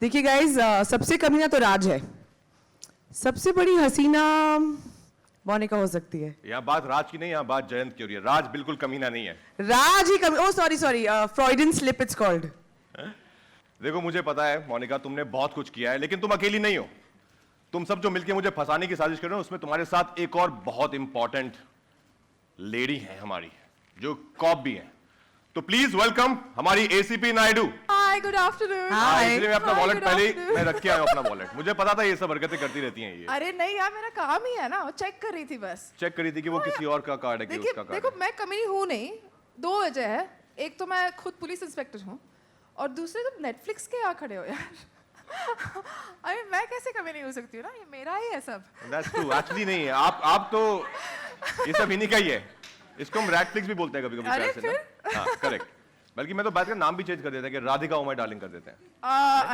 देखिए गाइज, सबसे कमीना तो राज है, सबसे बड़ी हसीना मोनिका हो सकती है। यहाँ बात राज की नहीं, यहाँ बात जयंत की हो रही है। राज बिल्कुल कमीना नहीं है। राज ही कमी, oh sorry sorry, Freudian slip it's called. देखो मुझे पता है मोनिका, तुमने बहुत कुछ किया है, लेकिन तुम अकेली नहीं हो। तुम सब जो मिलके मुझे फंसाने की साजिश कर रहे हो, उसमें तुम्हारे साथ एक और बहुत इंपॉर्टेंट लेडी है हमारी, जो कॉप भी है। तो प्लीज वेलकम हमारी एसीपी नायडू। हाय, गुड आफ्टरनून। इसलिए मैं अपना Hi, वॉलेट good पहले afternoon. मैं रख के आया हूं अपना वॉलेट। मुझे पता था ये सब हरकतें करती रहती हैं ये। अरे नहीं यार, मेरा काम ही है ना, चेक कर रही थी बस। चेक करी थी कि वो किसी और का कार्ड है कि देखिए उसका कार्ड देखो, है। मैं कमीनी हूँ नहीं, दो वजह है। एक तो मैं खुद पुलिस इंस्पेक्टर हूँ, और दूसरे तुम नेटफ्लिक्स के यहाँ खड़े हो यार। अरे मैं कैसे कमीनी हो सकती हूँ ना, ये मेरा ही है सब। That's true. Actually नहीं है। आप तो ये सब इन्हीं का ही है। इसको हम रैटफ्लिक्स भी बोलते हैं कभी-कभी अरे प्यार से ना। हाँ, करेक्ट। बल्कि मैं तो बात का नाम भी चेंज कर देता है कि राधिका ओ माय डार्लिंग कर देते हैं।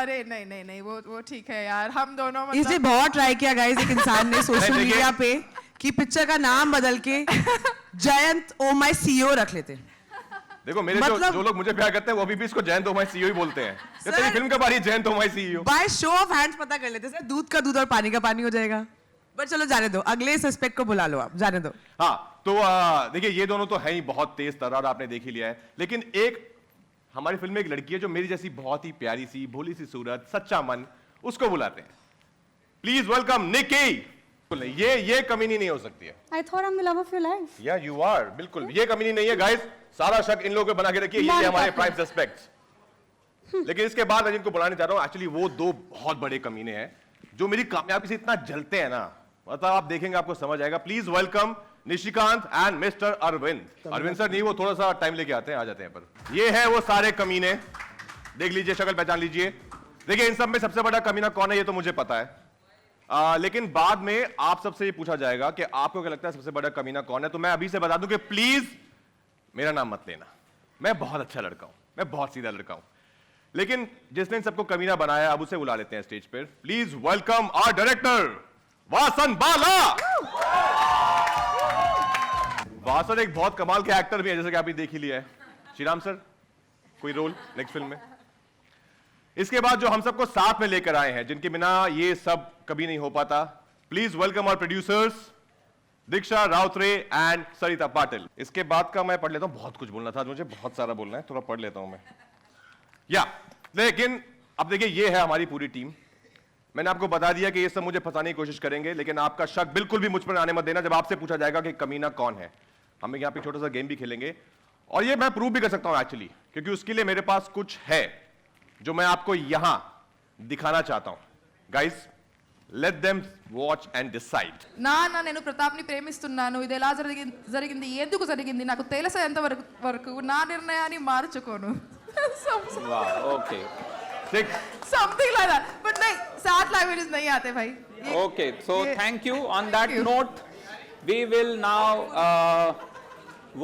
अरे नहीं नहीं नहीं, वो ठीक है यार, हम दोनों इसने मतलब बहुत ट्राई किया गाइज एक इंसान ने सोशल नहीं, देखिए- मीडिया पे कि पिक्चर का नाम बदल के जयंत ओ माय सीईओ रख लेते। देखो मेरे मतलब- जो लोग मुझे प्यार करते हैं वो अभी भी इसको जयंत ओ माय सीईओ ही बोलते हैं। ये Sir- तेरी फिल्म कब आ रही है Jayant oh my CEO? By show of hands पता कर लेते सर, दूध का दूध और पानी का पानी हो जाएगा। बट चलो जाने दो, अगले सस्पेक्ट को बुला लो, आप जाने दो। हाँ, तो देखिए ये दोनों तो है ही बहुत तेज तर्रार, आपने देख ही लिया है। लेकिन एक हमारी फिल्म में एक लड़की है जो मेरी जैसी बहुत ही प्यारी सी भोली सी सूरत, सच्चा मन, उसको बुलाते हैं। प्लीज वेलकम निकी। ये कमीनी नहीं हो सकती है। I thought I'm the love of your life. या यू आर, बिल्कुल ये कमीनी नहीं है गाइस। सारा शक इन लोगों पे बना के रखिए, ये हमारे प्राइम सस्पेक्ट्स। लेकिन इसके बाद मैं जिनको बुलाने चाह रहा हूं, एक्चुअली वो दो बहुत बड़े कमीने हैं जो मेरी कामयाबी से इतना जलते हैं ना, मतलब आप देखेंगे आपको समझ आएगा। Please welcome Nishikant and mister Arvind. Arvind sir नहीं, वो थोड़ा सा टाइम लेके आते हैं, आ जाते हैं। पर ये है वो सारे कमीने, देख लीजिए, शक्ल पहचान लीजिए। देखिए इन सब में सबसे बड़ा कमीना कौन है ये तो मुझे पता है, लेकिन बाद में आप सबसे ये पूछा जाएगा कि आपको क्या लगता है सबसे बड़ा कमीना कौन है। तो मैं अभी से बता दूं कि प्लीज मेरा नाम मत लेना, मैं बहुत अच्छा लड़का हूं, मैं बहुत सीधा लड़का हूं। लेकिन जिसने इन सबको कमीना बनाया, अब उसे बुला लेते हैं स्टेज पर। Please welcome our director Vasan Bala. Vasan एक बहुत कमाल के एक्टर भी है, जैसे कि आपने देख ही लिया है। श्रीराम सर, कोई रोल नेक्स्ट फिल्म में? इसके बाद जो हम सबको साथ में लेकर आए हैं, जिनके बिना ये सब कभी नहीं हो पाता, please welcome our producers Diksha Rautray and Sarita Patil. इसके बाद का मैं पढ़ लेता हूं, बहुत कुछ बोलना था मुझे, बहुत सारा बोलना है, थोड़ा पढ़ लेता हूं मैं। लेकिन अब देखिए ये है हमारी पूरी टीम। मैंने आपको बता दिया कि ये सब मुझे फंसाने की कोशिश करेंगे, लेकिन आपका शक बिल्कुल भी मुझ पर आने मत देना जब आपसे पूछा जाएगा कि कमीना कौन है। हम यहाँ पे छोटा सा गेम भी खेलेंगे, और ये मैं प्रूव भी कर सकता हूं एक्चुअली, क्योंकि उसके लिए मेरे पास कुछ है जो मैं आपको यहां दिखाना चाहता हूं। Guys, let them watch and decide. నా నేను ప్రతాప్ని ప్రేమిస్తున్నాను, ఇది ఎలా జరిగింది ఎందుకు జరిగింది నాకు తెలిసేంత వరకు నా నిర్ణయాన్ని మార్చుకోను. Okay. Something like that. But नहीं, 7 languages नहीं आते भाई. Okay. So thank you. On that Thank you. note, we will now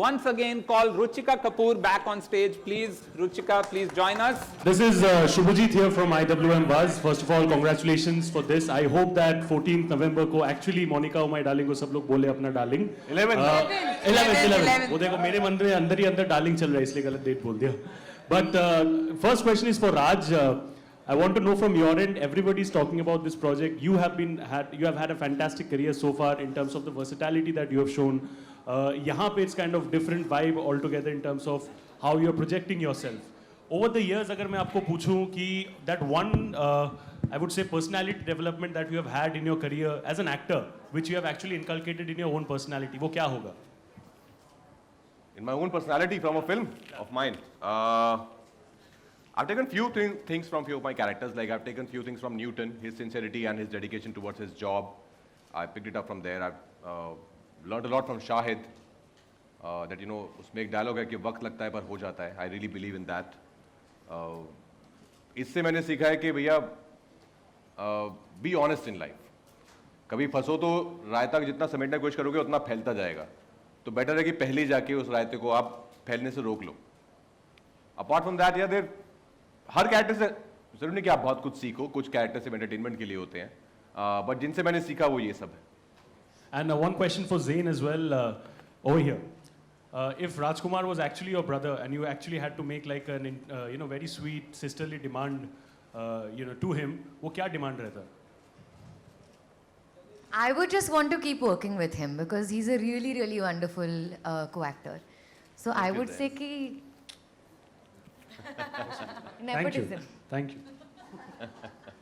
once again call Ruchika Kapoor back on stage. Please, Ruchika, please join us. This is Shubhajit here from IWM Buzz. First of all, congratulations for this. I hope that 14th November को actually Monica oh my darling को सब लोग बोले अपना darling. 11th. वो देखो मेरे मन में अंदर ही अंदर darling चल रहा है, इसलिए गलत डेट बोल दिया. But first question is for Raj. I want to know from your end. Everybody is talking about this project. You have had a fantastic career so far in terms of the versatility that you have shown. यहाँ पे it's kind of different vibe altogether in terms of how you're projecting yourself. Over the years, अगर मैं आपको पूछूं कि that one, I would say personality development that you have had in your career as an actor, which you have actually inculcated in your own personality, वो क्या होगा? In my own personality from a film of mine, I've taken few things from few of my characters. Like I've taken few things from Newton, his sincerity and his dedication towards his job. I picked it up from there. I've learned a lot from Shahid. That you know, उसमें एक dialogue है कि वक्त लगता है पर हो जाता है. I really believe in that. इससे मैंने सीखा है कि भैया be honest in life. कभी फंसो तो रायता जितना समेटने की कोशिश करोगे उतना फैलता जाएगा. तो बेटर है कि पहले ही जाके उस रायते को आप फैलने से रोक लो. अपार्ट फ्रॉम दैट यार, हर कैरेक्टर से जरूर नहीं कि आप बहुत कुछ सीखो, कुछ कैरेक्टर सिर्फ एंटरटेनमेंट के लिए होते हैं, बट जिनसे मैंने सीखा वो ये सब है. And one question for Zain as well over here. If Rajkumar was actually your brother and you actually had to make like an very sweet sisterly demand to him, वो क्या demand रहता? I would just want to keep working with him because he's a really, really wonderful co-actor. So I would say कि nepotism. Thank you.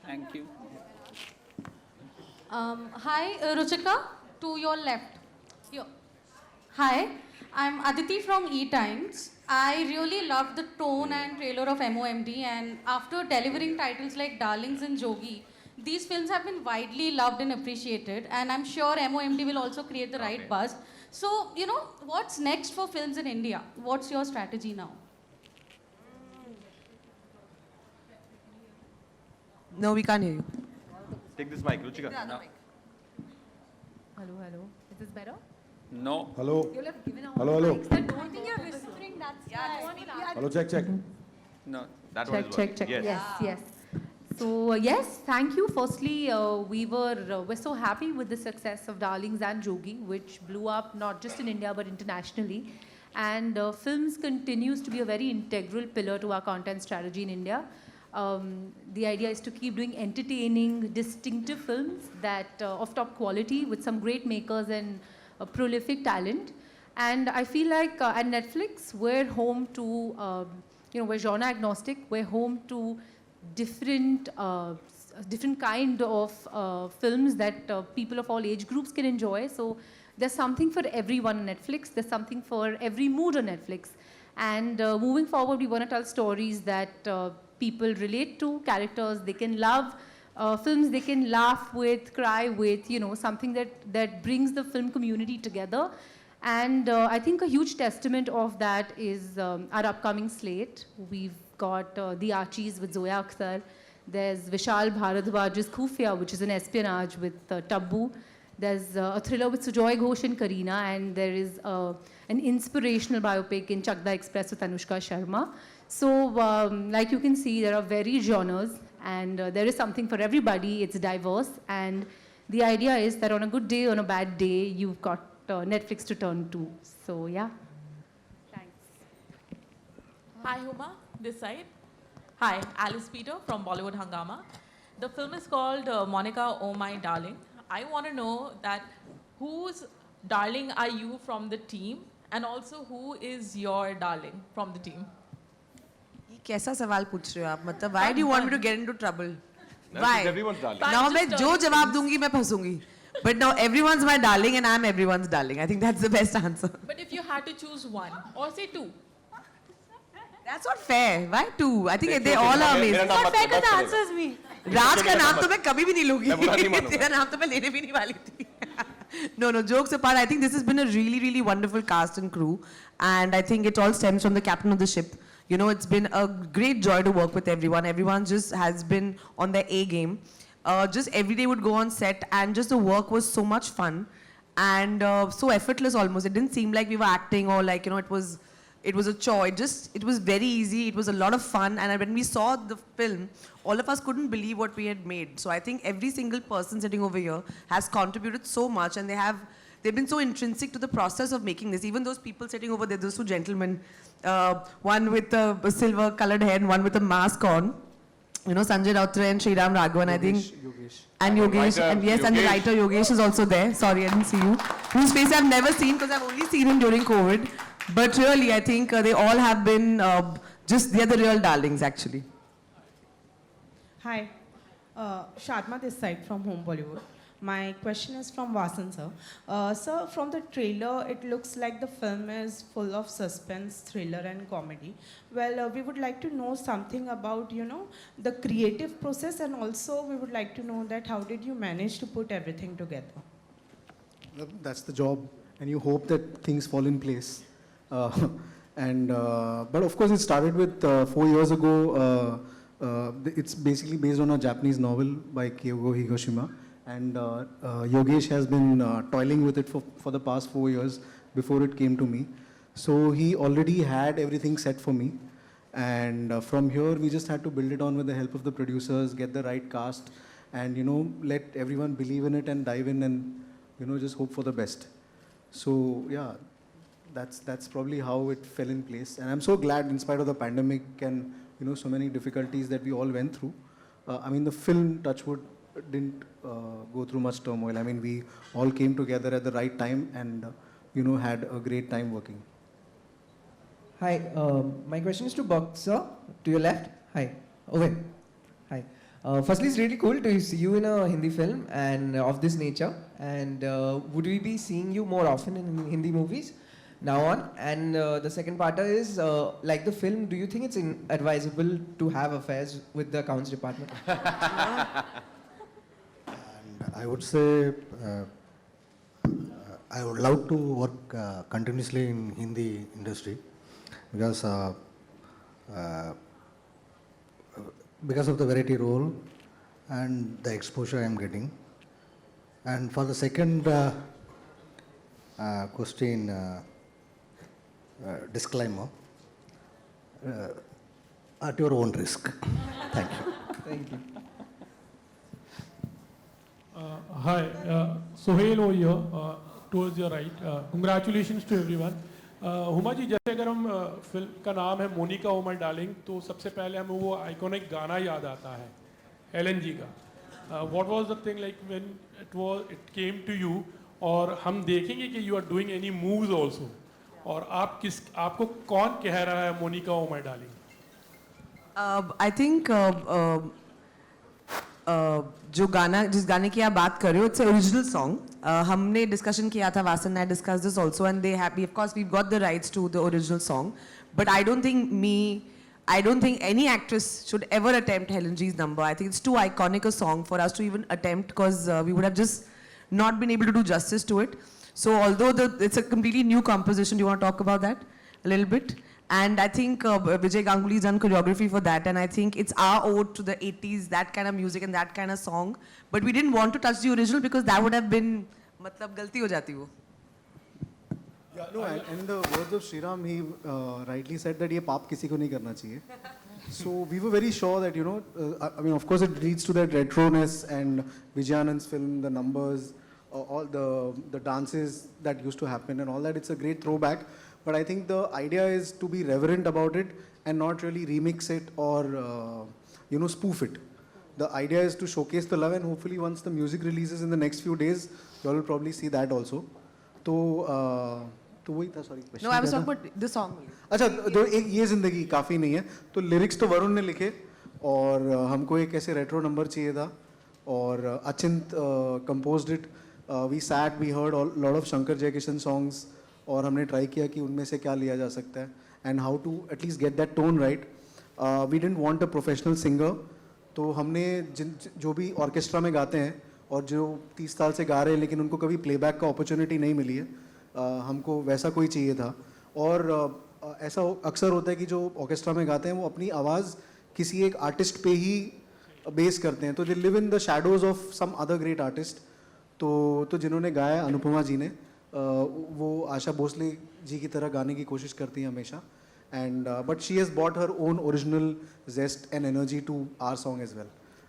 Thank you. Hi, Ruchika, to your left. Here. Hi, I'm Aditi from E-Times. I really loved the tone and trailer of MOMD, and after delivering titles like Darlings and Jogi, these films have been widely loved and appreciated, and I'm sure MOMD will also create the right buzz. So, what's next for films in India? What's your strategy now? No, we can't hear you. Take this mic, Ruchika. Hello. Is this better? No. Hello. You'll have given out Hello, hello. mics. I don't think you're whispering. That's why. Hello, check. No. That one is working. Yes. Yes. So yes, thank you. Firstly, we're so happy with the success of Darlings and Jogi, which blew up not just in India but internationally. And films continues to be a very integral pillar to our content strategy in India. The idea is to keep doing entertaining, distinctive films that of top quality with some great makers and prolific talent. And I feel like at Netflix, we're home to, we're genre agnostic. We're home to different kind of films that people of all age groups can enjoy. So there's something for everyone on Netflix. There's something for every mood on Netflix. And moving forward, we want to tell stories that people relate to, characters they can love, films they can laugh with, cry with, something that brings the film community together. And I think a huge testament of that is our upcoming slate. We've got The Archies with Zoya Akhtar. There's Vishal Bharadwaj's Khufia, which is an espionage with Taboo. There's a thriller with Sujoy Ghosh and Kareena, and there is an inspirational biopic in Chakda Express with Anushka Sharma. So, like you can see, there are varied genres, and there is something for everybody. It's diverse, and the idea is that on a good day, on a bad day, you've got Netflix to turn to. So, yeah. Thanks. Hi, Huma, this side. Hi, Alice Peter from Bollywood Hangama. The film is called Monica, Oh My Darling. I want to know that whose darling are you from the team, and also who is your darling from the team? ये कैसा सवाल पूछ रहे हो आप? मतलब why do you want me to get into trouble? Why? Everyone's darling. Now मैं जो जवाब दूंगी मैं फंसूंगी. But now everyone's my darling and I'm everyone's darling. I think that's the best answer. But if you had to choose one, or say two. That's not fair. Why two? I think they all are amazing. It's not fair because the answer is me. राज का नाम तो मैं कभी भी नहीं लूंगी. मैं बुरा नहीं मानूंगा. तेरा नाम तो मैं लेने भी नहीं वाली थी. No, jokes apart, I think this has been a really, really wonderful cast and crew. And I think it all stems from the captain of the ship. It's been a great joy to work with everyone. Everyone just has been on their A game. Just every day would go on set and just the work was so much fun. And so effortless almost. It didn't seem like we were acting or like, it was a chore. It was very easy. It was a lot of fun. And when we saw the film, all of us couldn't believe what we had made. So I think every single person sitting over here has contributed so much, and they've been so intrinsic to the process of making this. Even those people sitting over there, those two gentlemen, one with a silver colored hair and one with a mask on. Sanjay Rautre and Sriram Raghavan, I think. And Yogesh. And yes, and the writer Yogesh is also there. Sorry, I didn't see you. Whose face I've never seen because I've only seen him during COVID. But really, I think they all have been they're the real darlings actually. Hi, Shadma this side from Home Bollywood. My question is from Vasan sir. Sir, from the trailer, it looks like the film is full of suspense, thriller and comedy. Well, we would like to know something about, the creative process, and also we would like to know that how did you manage to put everything together? That's the job, and you hope that things fall in place. But of course, it started with 4 years ago. It's basically based on a Japanese novel by Kyogo Higoshima. And Yogesh has been toiling with it for the past 4 years before it came to me. So he already had everything set for me. And from here, we just had to build it on with the help of the producers, get the right cast, and, let everyone believe in it and dive in and, just hope for the best. So, yeah, that's probably how it fell in place. And I'm so glad, in spite of the pandemic and, so many difficulties that we all went through, I mean, the film, Touchwood, didn't go through much turmoil. I mean, we all came together at the right time and, had a great time working. Hi, my question is to Boxer, to your left. Hi, over. Hi. Firstly, it's really cool to see you in a Hindi film and of this nature. And would we be seeing you more often in Hindi movies now on? And the second part is, like the film, do you think it's advisable to have affairs with the accounts department? And I would say I would love to work continuously in Hindi industry because of the variety role and the exposure I am getting. And for the second question, disclaimer, at your own risk. Thank you. Thank you. Hi, Sohail over here, towards your right. Congratulations to everyone. Huma ji, जैसे अगर हम film का नाम है Monica oh my darling, तो सबसे पहले हमें वो आइकॉनिक गाना याद आता है हेलन जी का. What was the thing like when it came to you? और हम देखेंगे कि you are doing any moves also. और आपको कौन कह रहा है Monica oh my darling? I think जो गाना, जिस गाने की आप बात कर रहे हो, it's an original song. हमने discussion किया था, Vasan and I discussed this also, and they happy. Of course, we've got the rights to the original song, but I don't think any actress should ever attempt Helen G's number. I think it's too iconic a song for us to even attempt, because we would have just not been able to do justice to it. So although it's a completely new composition, do you want to talk about that a little bit? And I think Vijay Ganguly's done choreography for that, and I think it's our ode to the 80s, that kind of music and that kind of song. But we didn't want to touch the original because that would have been, मतलब गलती हो जाती वो. Yeah, no, and in the words of Sriram, he rightly said that ये पाप किसी को नहीं करना चाहिए. So we were very sure that, I mean, of course it leads to that retroness and Vijayanand's film, the numbers, all the dances that used to happen and all that. It's a great throwback. But I think the idea is to be reverent about it and not really remix it or, spoof it. The idea is to showcase the love, and hopefully once the music releases in the next few days, you all will probably see that also. तो वही था, sorry. No, I was talking about the song. अच्छा, तो एक ये जिंदगी काफ़ी नहीं है, तो लिरिक्स तो वरुण ने लिखे और हमको एक ऐसे रेट्रो नंबर चाहिए था और अचिंत composed it. We sat, we heard a lot of Shankar Jaikishan songs और हमने ट्राई किया कि उनमें से क्या लिया जा सकता है and how to at least get that tone right. We didn't want a professional singer, तो हमने जो भी ऑर्केस्ट्रा में गाते हैं और जो 30 साल से गा रहे हैं लेकिन उनको कभी प्लेबैक का अपॉर्चुनिटी नहीं मिली है, हमको वैसा कोई चाहिए था. और ऐसा अक्सर होता है कि जो ऑर्केस्ट्रा में गाते हैं वो अपनी आवाज़ किसी एक आर्टिस्ट पे ही बेस करते हैं, तो they live in the shadows of some other great artist. तो जिन्होंने गाया, अनुपमा जी ने, वो आशा भोसले जी की तरह गाने की कोशिश करती हैं हमेशा. And but she has brought her own original zest and energy to our song as well.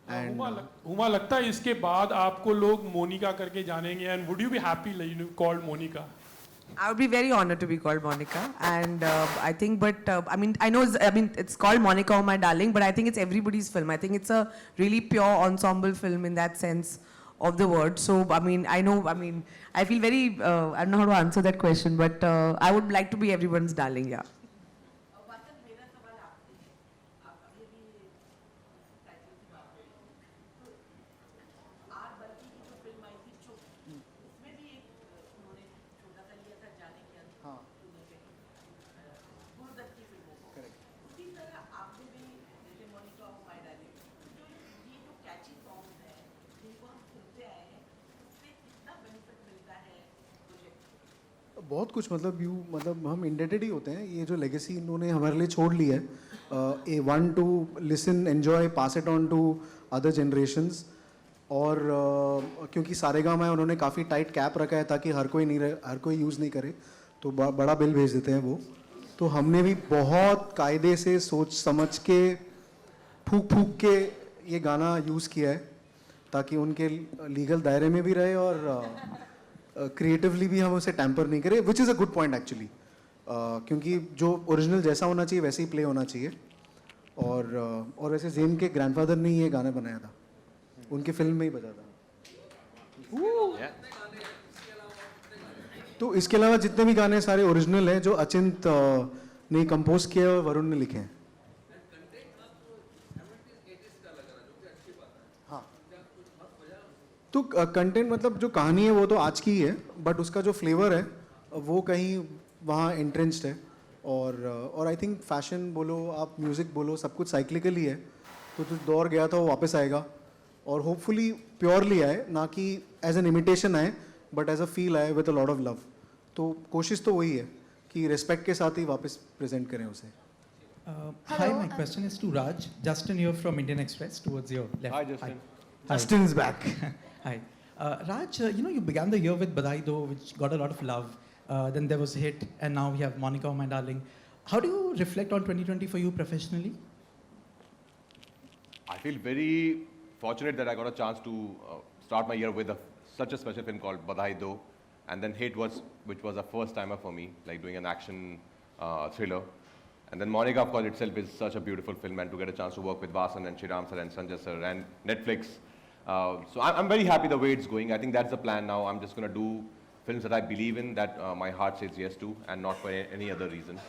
And Huma, लगता है इसके बाद आपको लोग मोनिका करके जानेंगे, and would you be happy called Monica? I would be very honored to be called Monica, and I think, but I mean it's called Monica Oh My Darling, but I think it's everybody's film. I think it's a really pure ensemble film in that sense of the word. So I feel very I don't know how to answer that question, but I would like to be everyone's darling. Yeah. बहुत कुछ, मतलब हम indebted ही होते हैं. ये जो legacy इन्होंने हमारे लिए छोड़ ली है, a one to listen, enjoy, pass it on to other generations. और क्योंकि सारेगामा है, उन्होंने काफ़ी टाइट कैप रखा है ताकि हर कोई यूज़ नहीं करे, तो बड़ा बिल भेज देते हैं वो. तो हमने भी बहुत कायदे से सोच समझ के फूक के ये गाना यूज़ किया है ताकि उनके लीगल दायरे में भी रहे और क्रिएटिवली भी हम उसे टैम्पर नहीं करें, which is a good point actually, क्योंकि जो ओरिजिनल जैसा होना चाहिए वैसे ही प्ले होना चाहिए. और वैसे ज़ेन के ग्रैंडफादर ने ये गाना बनाया था, उनकी फिल्म में ही बजा था। तो इसके अलावा जितने भी गाने सारे ओरिजिनल हैं, जो अचिंत ने कंपोज किए और वरुण ने लिखे हैं। हाँ, तो कंटेंट मतलब जो कहानी है वो तो आज की ही है, बट उसका जो फ्लेवर है वो कहीं वहाँ एंट्रेंस्ड है। और आई थिंक फैशन बोलो आप, म्यूज़िक बोलो, सब कुछ साइक्लिकली है। तो जो दौर गया था वो वापस आएगा और होपफुली प्योरली आए, ना कि एज एन इमिटेशन आए, बट एज अ फील आए with a lot of love. तो कोशिश तो वही है कि रिस्पेक्ट के साथ ही वापस प्रेजेंट करें उसे। Hi, my question is to Raj. Justin here from Indian Express towards your left. Hi, Justin. Justin's back. Hi. Raj, you began the year with Badai Do, which got a lot of love. Then there was Hit, and now we have Monica, My Darling. How do you reflect on 2020 for you professionally? I feel very fortunate that I got a chance to start my year with such a special film called Badai Do, and then Hit which was a first timer for me, like doing an action thriller. And then Monica, of course, itself is such a beautiful film, and to get a chance to work with Vasan and Shriram sir and Sanjay sir and Netflix. So I'm very happy the way it's going. I think that's the plan now. I'm just going to do films that I believe in, that my heart says yes to, and not for any other reason.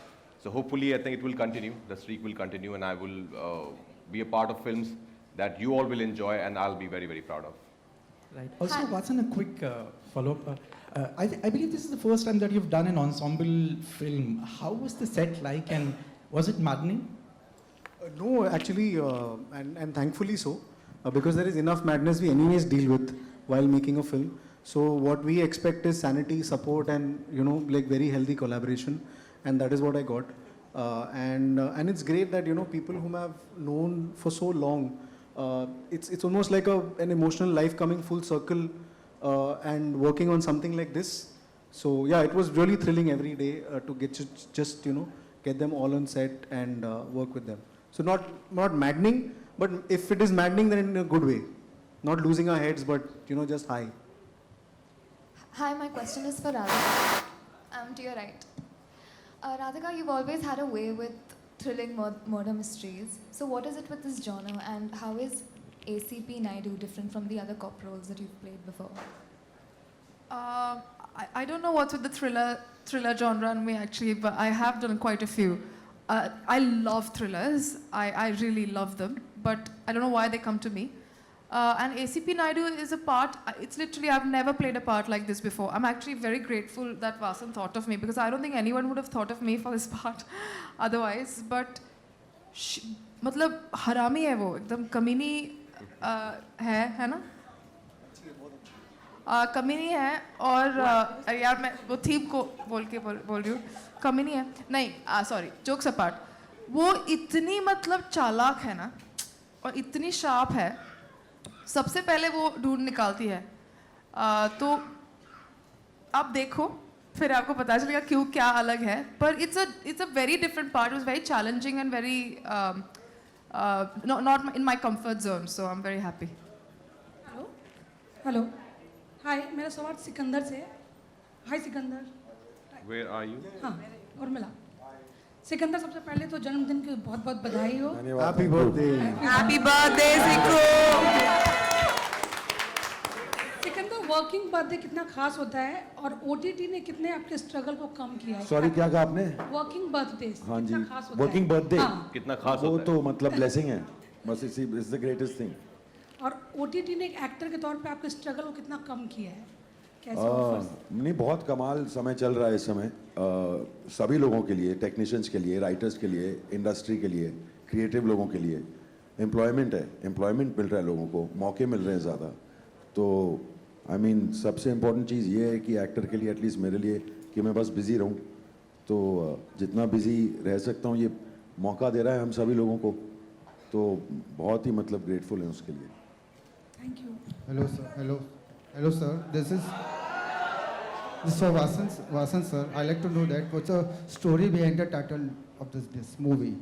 So hopefully, I think it will continue. The streak will continue, and I will be a part of films that you all will enjoy, and I'll be very, very proud of. Right. Also, Vasan, a quick follow-up. I believe this is the first time that you've done an ensemble film. How was the set like, and was it maddening? No, actually, and thankfully so, because there is enough madness we anyways deal with while making a film. So what we expect is sanity, support, and like very healthy collaboration, and that is what I got. And it's great that people whom I've known for so long, it's almost like an emotional life coming full circle, and working on something like this. So yeah, it was really thrilling every day to just get them all on set and work with them. So not maddening, but if it is maddening, then in a good way, not losing our heads, but just high. Hi, my question is for Radhika. To your right. Radhika, you've always had a way with thrilling murder mysteries. So what is it with this genre, and how is ACP Naidu different from the other cop roles that you've played before? I don't know what's with the thriller genre in me actually, but I have done quite a few. I love thrillers. I really love them, but I don't know why they come to me. And ACP Naidu is a part, it's literally, I've never played a part like this before. I'm actually very grateful that Vasan thought of me, because I don't think anyone would have thought of me for this part otherwise. But मतलब हरामी है वो, एकदम कमीनी है ना? कमीनी है, और यार मैं वो थीम को बोल रही हूँ, कमीनी है नहीं, सॉरी, जोक्स अपार्ट, वो इतनी मतलब चालाक है ना, और इतनी शार्प है, सबसे पहले वो ढूंढ निकालती है। तो आप देखो, फिर आपको पता चलेगा क्यों, क्या अलग है, पर it's a very different part. It was very challenging and very not in my comfort zone, so I'm very happy. Hello, hi, मेरा सवाल सिकंदर से है। हाय सिकंदर। Where are you? हाँ, और मिला। सिकंदर, सबसे पहले तो जन्मदिन की बहुत बहुत बधाई हो। Happy birthday. Happy birthday, Sikhu. Sikandar, working birthday कितना खास होता है, और OTT ने कितने आपके स्ट्रगल को कम किया है? सॉरी, क्या कहा आपने? Working birthday. हाँ जी, खास होता वर्किंग बर्थडे कितना खास होता है? वो तो मतलब ब्लेसिंग है, बस इसी इज द ग्रेटेस्ट थिंग। और OTT ने एक एक्टर के तौर पे आपके स्ट्रगल को कितना कम किया है? नहीं, बहुत कमाल समय चल रहा है इस समय, सभी लोगों के लिए, टेक्नीशियंस के लिए, राइटर्स के लिए, इंडस्ट्री के लिए, क्रिएटिव लोगों के लिए। एम्प्लॉयमेंट है, एम्प्लॉयमेंट मिल रहा है लोगों को, मौके मिल रहे हैं ज़्यादा। तो आई मीन सबसे इम्पोर्टेंट चीज़ ये है कि एक्टर के लिए, एटलीस्ट मेरे लिए, कि मैं बस बिज़ी रहूँ। तो जितना बिज़ी रह सकता हूँ, ये मौका दे रहा है हम सभी लोगों को, तो बहुत ही मतलब ग्रेटफुल हैं उसके लिए। Thank you. Hello sir, this is for Vasan sir. I like to know that what's the story behind the title of this movie?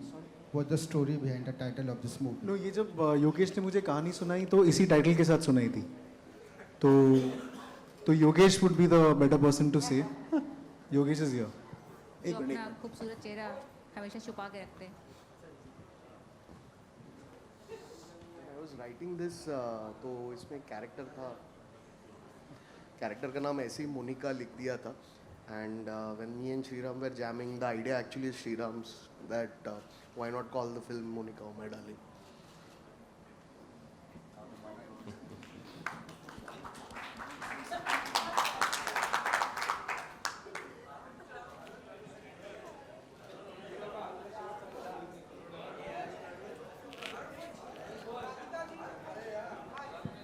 What's the story behind the title of this movie? No, ये जब योगेश ने मुझे कहानी सुनाई तो इसी title के साथ सुनाई थी, तो Yogesh would be the better person to say. Yogesh is here. जो अपना खूबसूरत चेहरा हमेशा छुपा के रखते हैं। राइटिंग दिस तो इसमें कैरेक्टर था, कैरेक्टर का नाम ऐसे ही मोनिका लिख दिया था. And when me and Shriram were jamming, the idea actually is Shriram's, that why not call the film Monica, Oh My Darling.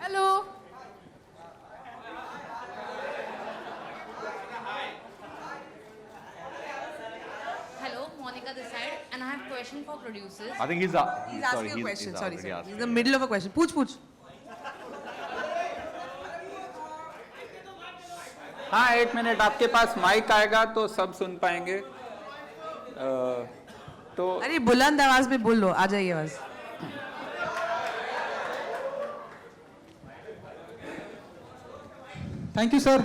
Hello. Hello, Monica this side, and I have a question for producers. I think he's He's asking a question. Sorry. He's in the middle of a question. Pooch. हाँ, 1 minute, आपके पास mic आएगा तो सब सुन पाएंगे. तो अरे बुलंद आवाज में बोल लो, आ जाइए आवाज. Thank you sir.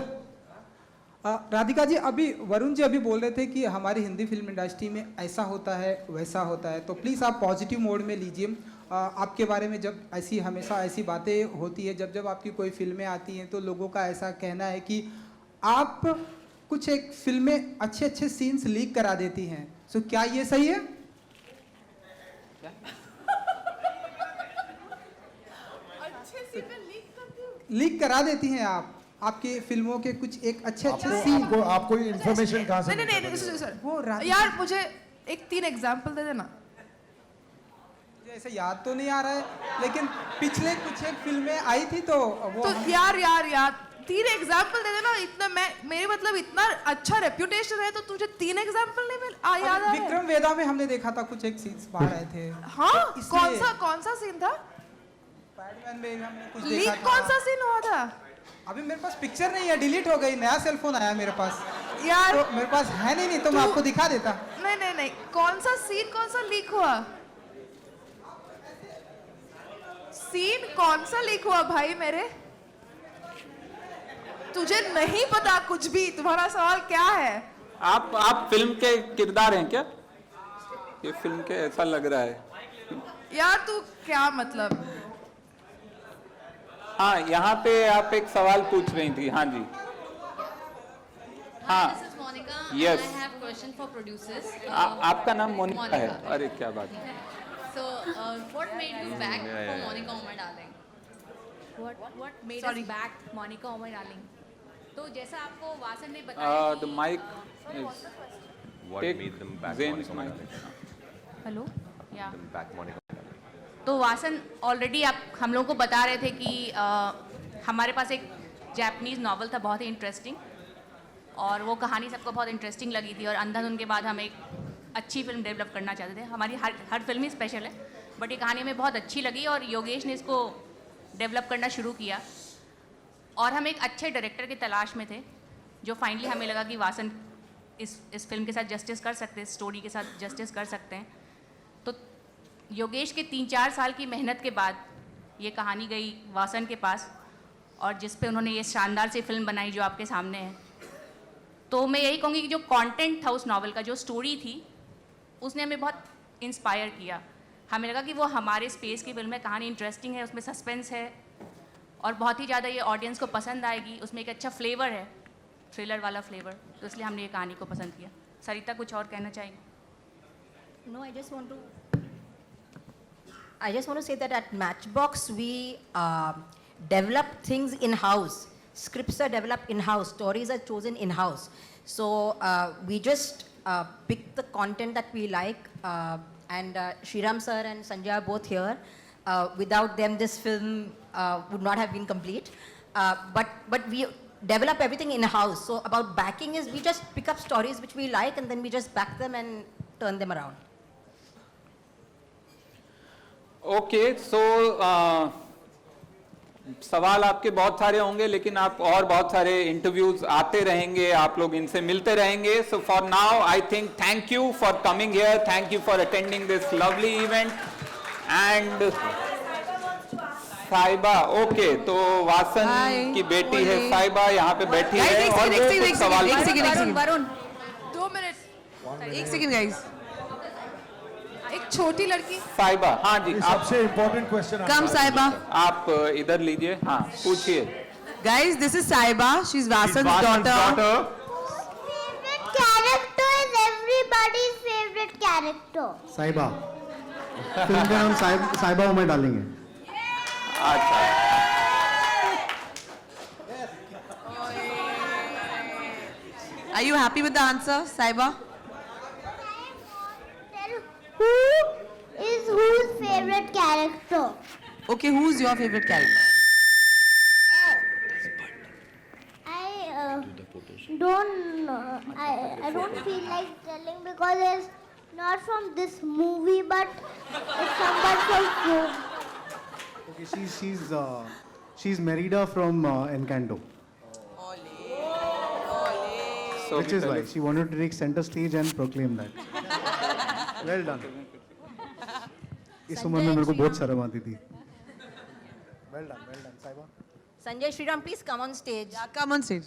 Radhika ji, अभी वरुण जी अभी बोल रहे थे कि हमारी हिंदी फिल्म इंडस्ट्री में ऐसा होता है वैसा होता है, तो प्लीज़ आप पॉजिटिव मोड में लीजिए. आपके बारे में जब हमेशा ऐसी बातें होती है, जब आपकी कोई फिल्में आती हैं तो लोगों का ऐसा कहना है कि आप कुछ एक फिल्म में अच्छे सीन्स लीक करा देती हैं. सो क्या ये सही है? लीक करा देती हैं आप आपके फिल्मों के कुछ एक अच्छे सीन. आपको इन्फॉर्मेशन कहाँ से? नहीं सर, वो यार मुझे 3 एग्जाम्पल दे देना. मुझे ऐसे याद तो नहीं आ रहा है, लेकिन पिछले कुछ एक फिल्में आई थी तो वो तो यार 3 एग्जाम्पल दे देना. इतना मेरे मतलब इतना अच्छा रेप्यूटेशन है तो तुझे 3 एग्जाम्पल नहीं याद आ रहा है? विक्रम वेदा में हमने देखा था कुछ एक सीन्स बाहर आए थे. हाँ, तो कौन सा सीन था? बैटमैन में हमने कुछ लीक देखा था. कौन सा सीन हुआ था? अभी मेरे पास पिक्चर नहीं है, डिलीट हो गई. नया सेल फोन आया मेरे पास यार. तो मेरे पास है नहीं तो मैं आपको दिखा देता. नहीं, कौन सा सीन कौन सा लीक हुआ? सीन कौन सा लीक हुआ भाई मेरे? तुझे नहीं पता कुछ भी? तुम्हारा सवाल क्या है? आप फिल्म के किरदार हैं क्या? ये फिल्म के ऐसा लग रहा है. यार तू क्या मतलब? हाँ, यहाँ पे आप एक सवाल पूछ रही थी. हाँ जी. हाँ. This is Monica. Yes. And I have question for producers. आपका नाम मोनिका है? अरे क्या बात है. So, what made you back for Monica, Oh My Darling? What made us back Monica, Oh My Darling? तो जैसा आपको वासन ने बताया The mic is. What made them back Zane's Monica, mic. Hello या them back Monica. तो Vasan already हम लोगों को बता रहे थे कि हमारे पास एक जापानीज़ नावल था बहुत ही इंटरेस्टिंग, और वो कहानी सबको बहुत इंटरेस्टिंग लगी थी, और अंधाधुन के बाद हम एक अच्छी फिल्म डेवलप करना चाहते थे. हमारी हर फिल्म ही स्पेशल है, बट ये कहानी हमें बहुत अच्छी लगी और योगेश ने इसको डेवलप करना शुरू किया. और हम एक अच्छे डायरेक्टर की तलाश में थे, जो फाइनली हमें लगा कि वासन इस फिल्म के साथ जस्टिस कर सकते हैं, स्टोरी के साथ जस्टिस कर सकते हैं. तो योगेश के 3-4 साल की मेहनत के बाद ये कहानी गई वासन के पास, और जिस पे उन्होंने ये शानदार सी फिल्म बनाई जो आपके सामने है. तो मैं यही कहूँगी कि जो कंटेंट था उस नॉवल का, जो स्टोरी थी, उसने हमें बहुत इंस्पायर किया. हमें लगा कि वो हमारे स्पेस की फिल्म है, कहानी इंटरेस्टिंग है, उसमें सस्पेंस है और बहुत ही ज़्यादा ये ऑडियंस को पसंद आएगी. उसमें एक अच्छा फ्लेवर है, थ्रिलर वाला फ्लेवर, तो इसलिए हमने ये कहानी को पसंद किया. सरिता कुछ और कहना चाहेंगे? No, I just want to say that at Matchbox we develop things in-house. Scripts are developed in-house. Stories are chosen in-house. So we just pick the content that we like. And Shriram sir and Sanjay are both here. Without them, this film would not have been complete. But we develop everything in-house. So about backing is we just pick up stories which we like and then we just back them and turn them around. Okay, so सवाल आपके बहुत सारे होंगे, लेकिन आप और बहुत सारे इंटरव्यूज आते रहेंगे, आप लोग इनसे मिलते रहेंगे. So for now I think thank you for coming here, thank you for attending this lovely event. And साहिबा, ओके, तो वासन की बेटी है साहिबा, यहाँ पे बैठी है और वो कुछ सवाल. वरुण 2 मिनट. एक सेकंड गाइस, एक छोटी लड़की साहिबा, हाँ जी, आप सबसे इम्पोर्टेंट क्वेश्चन Come, Saiba. आप इधर लीजिए, हाँ पूछिए। Guys, this is Saiba. She's Vasan's daughter. Favorite character is everybody's favorite character. साहिबा फिल्म का नाम साहिबा ओ माय डार्लिंग है. अच्छा, Are you happy with the answer, Saiba? Who is whose favorite character? Okay, who's your favorite character? I don't feel like telling because it's not from this movie, but it's someone from film. Okay, she's Merida from Encanto. so Which is why she wanted to take center stage and proclaim that. Well done. इस उम्र में मेरे को बहुत शर्म आती थी. Well done, Saiba. Sanjay Sriram, please come on stage. Yeah, come on stage.